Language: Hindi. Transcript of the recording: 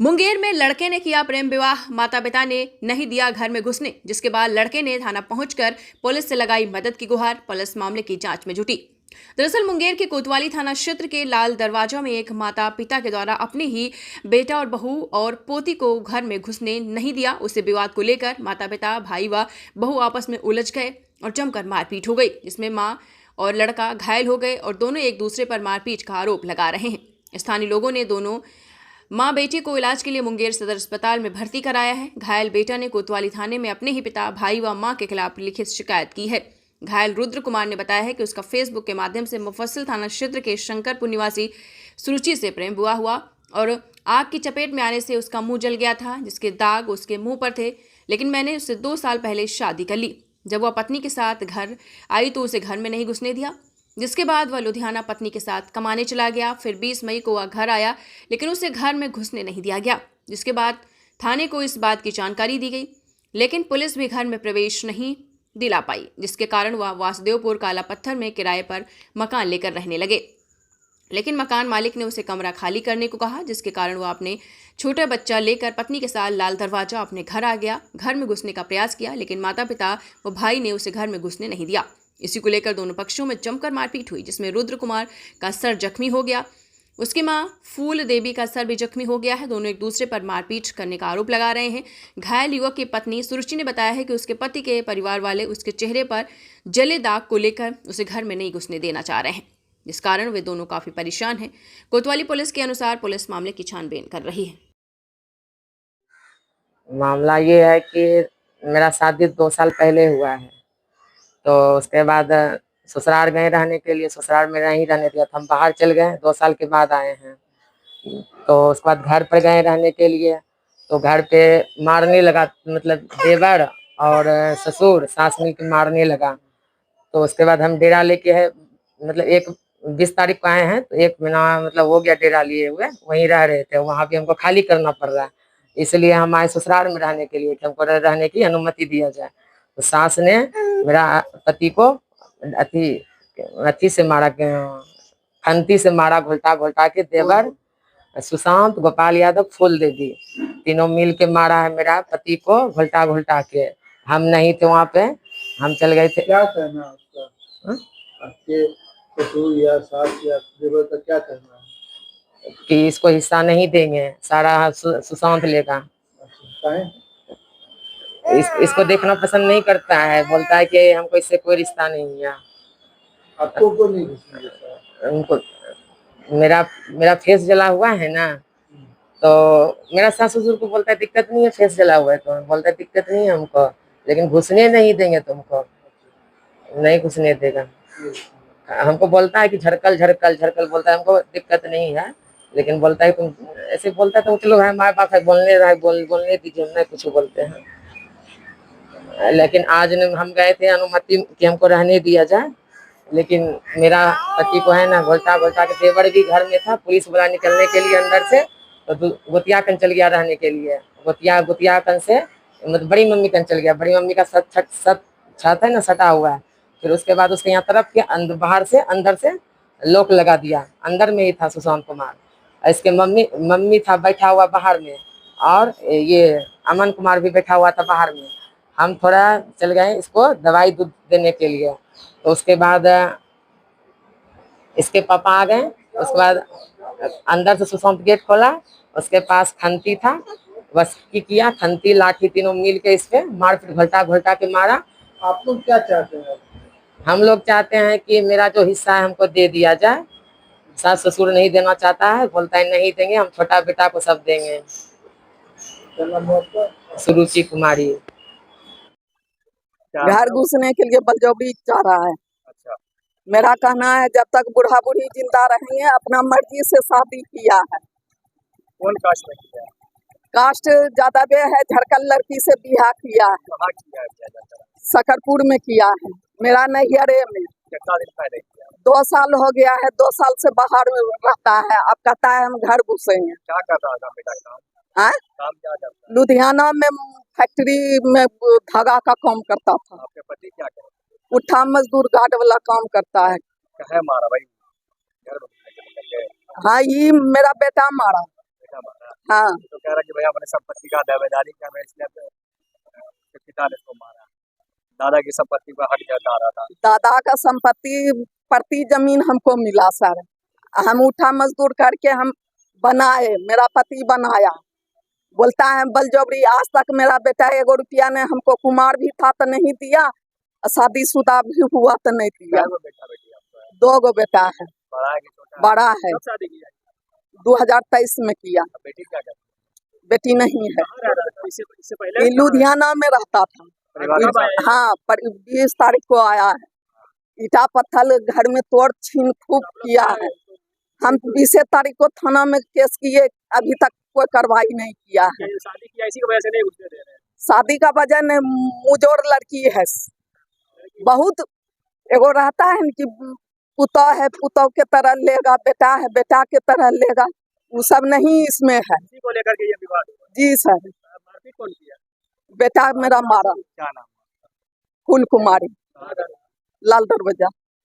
मुंगेर में लड़के ने किया प्रेम विवाह, माता पिता ने नहीं दिया घर में घुसने, जिसके बाद लड़के ने थाना पहुंचकर पुलिस से लगाई मदद की गुहार। पुलिस मामले की जांच में जुटी। दरअसल मुंगेर के कोतवाली थाना क्षेत्र के लाल दरवाजा में एक माता पिता के द्वारा अपने ही बेटा और बहू और पोती को घर में घुसने नहीं दिया। उसे विवाद को लेकर माता पिता, भाई व बहू आपस में उलझ गए और जमकर मारपीट हो गई, जिसमें मां और लड़का घायल हो गए और दोनों एक दूसरे पर मारपीट का आरोप लगा रहे हैं। स्थानीय लोगों ने दोनों मां बेटी को इलाज के लिए मुंगेर सदर अस्पताल में भर्ती कराया है। घायल बेटा ने कोतवाली थाने में अपने ही पिता, भाई व मां के खिलाफ लिखित शिकायत की है। घायल रुद्र कुमार ने बताया है कि उसका फेसबुक के माध्यम से मुफस्सिल थाना क्षेत्र के शंकरपुर निवासी सुरुचि से प्रेम हुआ और आग की चपेट में आने से उसका मुंह जल गया था, जिसके दाग उसके मुंह पर थे। लेकिन मैंने उससे 2 साल पहले शादी कर ली। जब वह पत्नी के साथ घर आई तो उसे घर में नहीं घुसने दिया, जिसके बाद वह लुधियाना पत्नी के साथ कमाने चला गया। फिर 20 मई को वह घर आया, लेकिन उसे घर में घुसने नहीं दिया गया, जिसके बाद थाने को इस बात की जानकारी दी गई, लेकिन पुलिस भी घर में प्रवेश नहीं दिला पाई, जिसके कारण वह वासुदेवपुर काला पत्थर में किराए पर मकान लेकर रहने लगे। लेकिन मकान मालिक ने उसे कमरा खाली करने को कहा, जिसके कारण वह अपने छोटा बच्चा लेकर पत्नी के साथ लाल दरवाजा अपने घर आ गया। घर में घुसने का प्रयास किया, लेकिन माता पिता व भाई ने उसे घर में घुसने नहीं दिया। इसी को लेकर दोनों पक्षों में जमकर मारपीट हुई, जिसमें रुद्र कुमार का सर जख्मी हो गया। उसकी मां फूल देवी का सर भी जख्मी हो गया है। दोनों एक दूसरे पर मारपीट करने का आरोप लगा रहे हैं। घायल युवक की पत्नी सुरुचि ने बताया है कि उसके पति के परिवार वाले उसके चेहरे पर जले दाग को लेकर उसे घर में नहीं घुसने देना चाह रहे हैं, जिस कारण वे दोनों काफी परेशान हैं। कोतवाली पुलिस के अनुसार पुलिस मामले की छानबीन कर रही है। मामला ये है कि मेरा शादी 2 साल पहले हुआ है, तो उसके बाद ससुराल गए रहने के लिए, ससुराल में नहीं रहने दिया था। हम बाहर चल गए, 2 साल के बाद आए हैं। तो उसके बाद घर पर गए रहने के लिए, तो घर पे मारने लगा, मतलब देवर और ससुर सास मिल के मारने लगा। तो उसके बाद हम डेरा लेके है, मतलब 20 तारीख को आए हैं, तो 1 महीना मतलब हो गया डेरा लिए हुए, वहीं रह रहे थे। वहाँ भी हमको खाली करना पड़ रहा है, इसलिए हम आए ससुराल में रहने के लिए कि हमको रहने की अनुमति दिया जाए। तो सास ने मेरा पति को अथी से मारा, खंती से मारा, घोलटा घोलटा के। देवर सुशांत, गोपाल यादव, फूल देवी, तीनों मिल के मारा है मेरा पति को घोलटा घोलटा के। हम नहीं थे वहाँ पे, हम चल गए थे। क्या कहना है उसका? आपके ससुर या सास या देवर का क्या कहना है कि इसको हिस्सा नहीं देंगे, सारा सुशांत लेगा। इसको देखना पसंद नहीं करता है, बोलता है कि हमको इससे कोई रिश्ता नहीं है। आपको क्यों नहीं घुसने उनको मेरा फेस जला हुआ है ना, तो मेरा सास ससुर को बोलता है दिक्कत नहीं है, फेस जला हुआ है। तो बोलता है दिक्कत नहीं है हमको, लेकिन घुसने नहीं देंगे, तुमको नहीं घुसने देगा। हमको बोलता है कि झड़कल झड़कल झड़कल, बोलता है हमको दिक्कत नहीं है, लेकिन बोलता है तुम ऐसे बोलता है। तो चलो भाई माँ बाप है, बोलने रहा है, बोलने दीजिए, नहीं कुछ बोलते हैं। लेकिन आज हम गए थे अनुमति कि हमको रहने दिया जाए, लेकिन मेरा पति को है ना घोलटा घोलटा के। देवर भी घर में था, पुलिस वाला निकलने के लिए अंदर से, तो गोतिया कन चल गया रहने के लिए। गोतिया कन से मतलब बड़ी मम्मी कन चल गया। बड़ी मम्मी का छत है ना, सटा हुआ है। फिर उसके बाद उसके यहाँ तरफ के बाहर से अंदर से लॉक लगा दिया। अंदर में ही था सुशांत कुमार। इसके मम्मी था बैठा हुआ बाहर में, और ये अमन कुमार भी बैठा हुआ था बाहर में। हम थोड़ा चल गए इसको दवाई दूध देने के लिए, तो उसके बाद इसके पापा आ गए। उसके बाद अंदर से सुशांत गेट खोला, उसके पास खंती था, बस की किया, खंती लाठी तीनों मिल के इस पे मारपीट घोलटा घोलटा के मारा। आप लोग क्या चाहते हैं? हम लोग चाहते हैं कि मेरा जो हिस्सा है हमको दे दिया जाए। सास ससुर नहीं देना चाहता है, बोलता है नहीं देंगे, हम छोटा बेटा को सब देंगे। सुरुचि कुमारी। घर घुसने के लिए बलजबरी चाह रहा है। अच्छा। मेरा कहना है जब तक बूढ़ा बूढ़ी जिंदा रहेंगे, अपना मर्जी से शादी किया है। कौन कास्ट में किया है? कास्ट ज्यादा बे है, झरकल लड़की से बियाह किया है। कहाँ किया है? सकरपुर में किया है, मेरा नैहरे में। कितना दिन पहले किया? 2 साल हो गया है, 2 साल से बाहर में रहता है। अब कहता है हम घर घुसेंगे। क्या कर रहा था बेटा काम? हाँ? काम क्या करता है? लुधियाना में फैक्ट्री में धागा का काम करता था। आपके पति क्या करते? उठा मजदूर गार्ड वाला काम करता है। कहे मारा भाई? घर में हाँ, ये मेरा बेटा मारा। बेटा मारा, हाँ तो कह रहा कि भैया मैंने संपत्ति का दावेदारी किया, मैं इसलिए उसके पिता ने इसको मारा। दादा की संपत्ति पर हक जता रहा था। दादा का संपत्ति प्रति जमीन हमको मिला सर। हम उठा मजदूर करके हम बनाए, मेरा पति बनाया। बोलता है बलजबरी, आज तक मेरा बेटा 1 रुपया ने हमको, कुमार भी था तो नहीं दिया, शादीशुदा भी हुआ तो नहीं दिया। वो बेटा बेटी आपका है? 2 गो बेटा है, बड़ा है कि छोटा है? बड़ा है, कब शादी की है? 2023 में किया। अब बेटी क्या करती बेटी नहीं है, है? कहाँ रह रहा था? इससे पहले ये लुधियाना में रहता था। परिवार के साथ? हाँ, पर 20 तारीख को आया है। ईटा पत्थर घर में तोड़ छीन खूब किया है। हम 20 तारीख को थाना में केस किए, अभी तक कोई कार्रवाई नहीं किया है। शादी की इसी की वजह से नहीं घुसने दे रहे हैं। शादी का वजह ने मुजोर लड़की है, बहुत एगो रहता है न कि पुतौ है, पुतौ के तरह लेगा, बेटा है बेटा के तरह लेगा, वो सब नहीं इसमें है। इसी को लेकर के ये विवाद हुआ। जी सर, मारपीट कौन किया? बेटा मेरा मारा, क्या नाम? फूल कुमारी, कहाँ का? लाल दरवाजा।